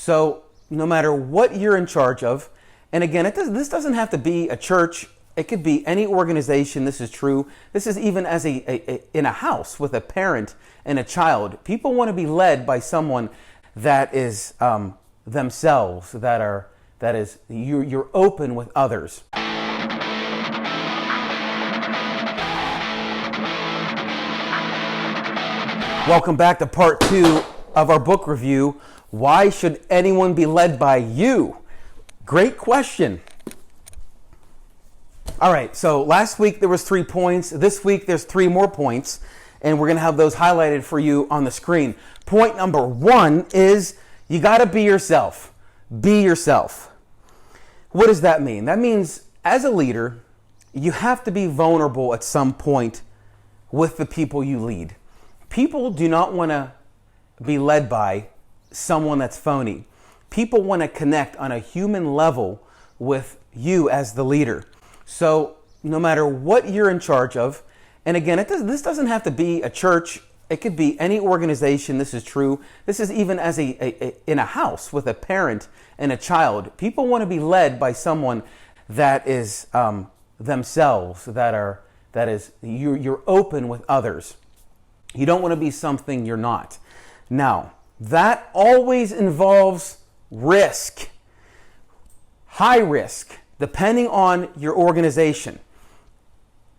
So no matter what you're in charge of, and again, this doesn't have to be a church. It could be any organization. This is true. This is even as in a house with a parent and a child. People want to be led by someone that is themselves, that is you're open with others. Welcome back to part 2 of our book review. Why should anyone be led by you? Great question. All right, so last week there was 3 points. This week there's 3 more points, and we're going to have those highlighted for you on the screen. Point number 1 is you got to be yourself. Be yourself. What does that mean? That means as a leader, you have to be vulnerable at some point with the people you lead. People do not want to be led by someone that's phony. People want to connect on a human level with you as the leader. So no matter what you're in charge of, and again, this doesn't have to be a church. It could be any organization. This is true. This is even as in a house with a parent and a child. People want to be led by someone that is themselves, that is you're open with others. You don't want to be something you're not. Now, that always involves risk. High risk, depending on your organization.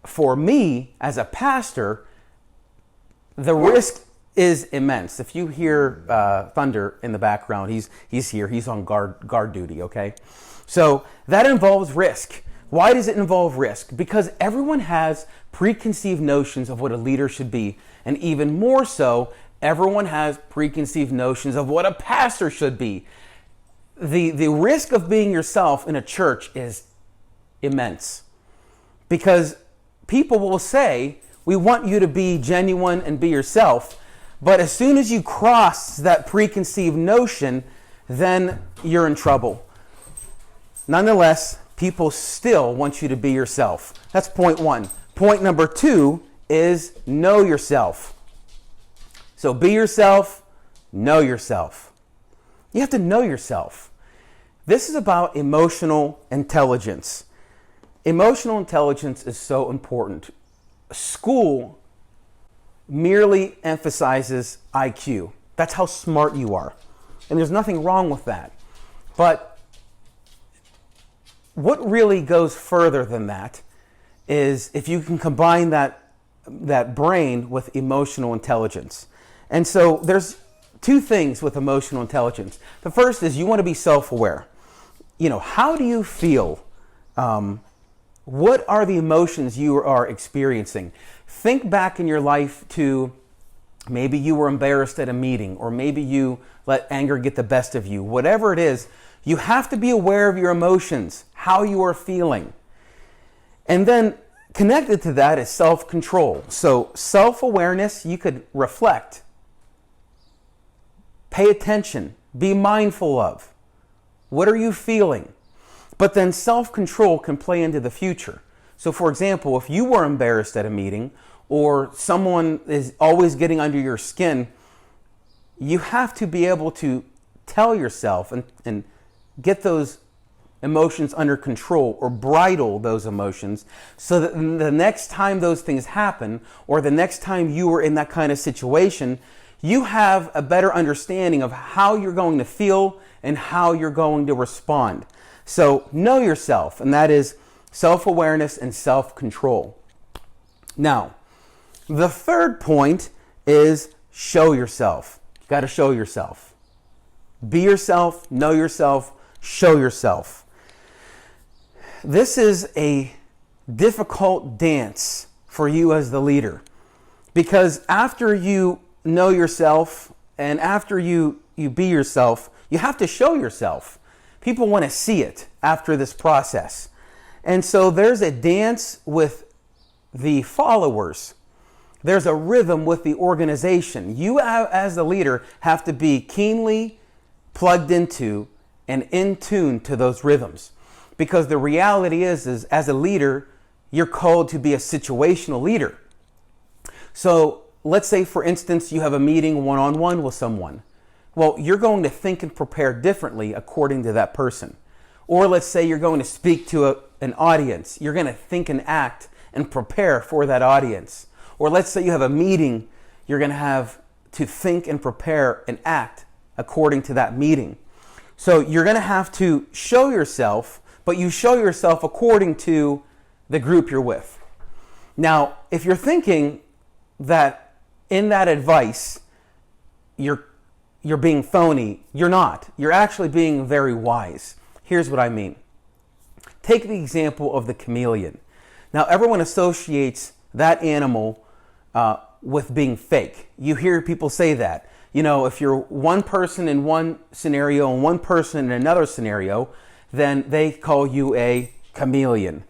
For me, as a pastor, the risk is immense. If you hear thunder in the background, he's here. He's on guard duty, okay? So that involves risk. Why does it involve risk? Because everyone has preconceived notions of what a leader should be. And even more so, everyone has preconceived notions of what a pastor should be. The risk of being yourself in a church is immense. Because people will say, we want you to be genuine and be yourself. But as soon as you cross that preconceived notion, then you're in trouble. Nonetheless, people still want you to be yourself. That's point 1. Point number 2 is know yourself. So be yourself, know yourself. You have to know yourself. This is about emotional intelligence. Emotional intelligence is so important. School merely emphasizes IQ. That's how smart you are. And there's nothing wrong with that. But what really goes further than that is if you can combine that brain with emotional intelligence. And so there's 2 things with emotional intelligence. The first is you want to be self-aware. How do you feel? What are the emotions you are experiencing? Think back in your life to maybe you were embarrassed at a meeting, or maybe you let anger get the best of you. Whatever it is, you have to be aware of your emotions, how you are feeling. And then connected to that is self-control. So self-awareness, you could reflect, pay attention, be mindful of. What are you feeling? But then self-control can play into the future. So for example, if you were embarrassed at a meeting, or someone is always getting under your skin, you have to be able to tell yourself and get those emotions under control, or bridle those emotions, so that the next time those things happen, or the next time you are in that kind of situation, you have a better understanding of how you're going to feel and how you're going to respond. So know yourself, and that is self-awareness and self-control. Now, the third point is show yourself. You got to show yourself. Be yourself, know yourself, show yourself. This is a difficult dance for you as the leader, because after you know yourself and after you be yourself, you have to show yourself. People want to see it after this process. And so there's a dance with the followers. There's a rhythm with the organization. You as the leader have to be keenly plugged into and in tune to those rhythms. Because the reality is as a leader, you're called to be a situational leader. So let's say, for instance, you have a meeting one-on-one with someone. Well, you're going to think and prepare differently according to that person. Or let's say you're going to speak to an audience. You're going to think and act and prepare for that audience. Or let's say you have a meeting, you're going to have to think and prepare and act according to that meeting. So you're going to have to show yourself, but you show yourself according to the group you're with. Now, if you're thinking that in that advice, you're being phony, you're not. You're actually being very wise. Here's what I mean. Take the example of the chameleon. Now, everyone associates that animal with being fake. You hear people say that. You know, if you're one person in one scenario and one person in another scenario, then they call you a chameleon.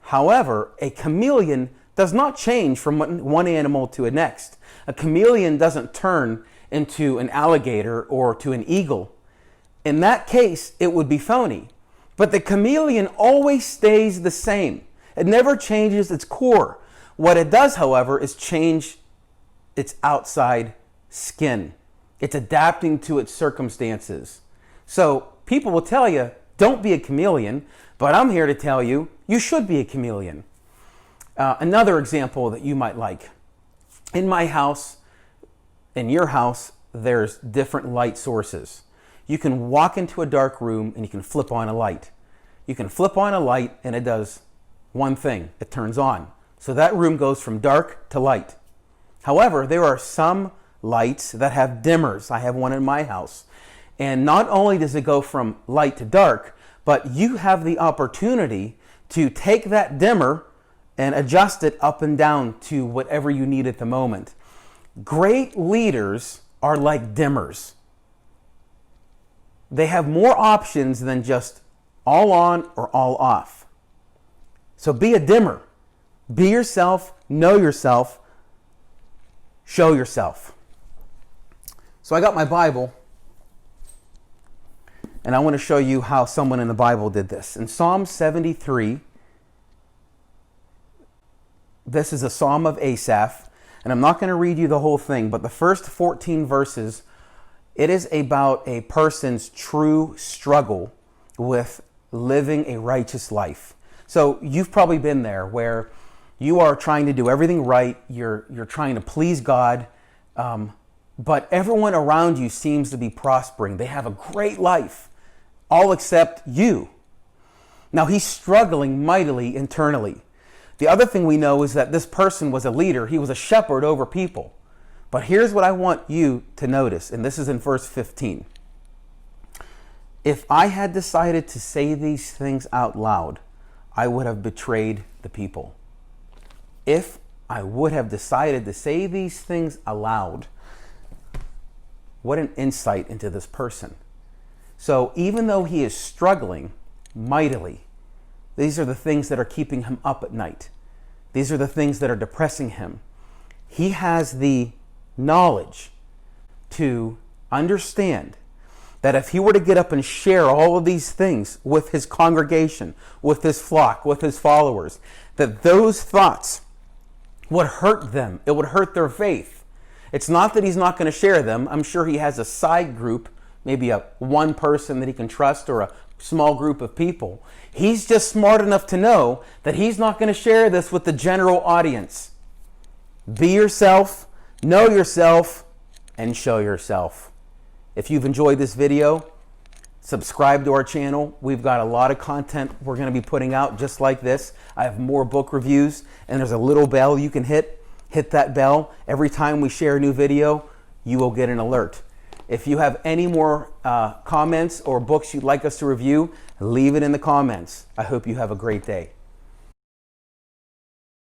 However, a chameleon does not change from one animal to the next. A chameleon doesn't turn into an alligator or to an eagle. In that case, it would be phony. But the chameleon always stays the same. It never changes its core. What it does, however, is change its outside skin. It's adapting to its circumstances. So people will tell you, don't be a chameleon, but I'm here to tell you, you should be a chameleon. Another example that you might like. In my house, in your house, there's different light sources. You can walk into a dark room and you can flip on a light. You can flip on a light and it does one thing. It turns on. So that room goes from dark to light. However, there are some lights that have dimmers. I have one in my house. And not only does it go from light to dark, but you have the opportunity to take that dimmer and adjust it up and down to whatever you need at the moment. Great leaders are like dimmers. They have more options than just all on or all off. So be a dimmer. Be yourself, know yourself, show yourself. So I got my Bible, and I want to show you how someone in the Bible did this. In Psalm 73, this is a Psalm of Asaph, and I'm not going to read you the whole thing, but the first 14 verses, it is about a person's true struggle with living a righteous life. So you've probably been there where you are trying to do everything right, you're trying to please God, but everyone around you seems to be prospering. They have a great life, all except you. Now he's struggling mightily internally. The other thing we know is that this person was a leader. He was a shepherd over people. But here's what I want you to notice, and this is in verse 15. If I had decided to say these things out loud, I would have betrayed the people. If I would have decided to say these things aloud, what an insight into this person. So even though he is struggling mightily, these are the things that are keeping him up at night. These are the things that are depressing him. He has the knowledge to understand that if he were to get up and share all of these things with his congregation, with his flock, with his followers, that those thoughts would hurt them. It would hurt their faith. It's not that he's not going to share them. I'm sure he has a side group, maybe one person that he can trust or a small group of people. He's just smart enough to know that he's not going to share this with the general audience. Be yourself, know yourself, and show yourself. If you've enjoyed this video, subscribe to our channel. We've got a lot of content we're going to be putting out just like this. I have more book reviews, and there's a little bell you can hit. Hit that bell. Every time we share a new video, you will get an alert. If you have any more comments or books you'd like us to review, leave it in the comments. I hope you have a great day.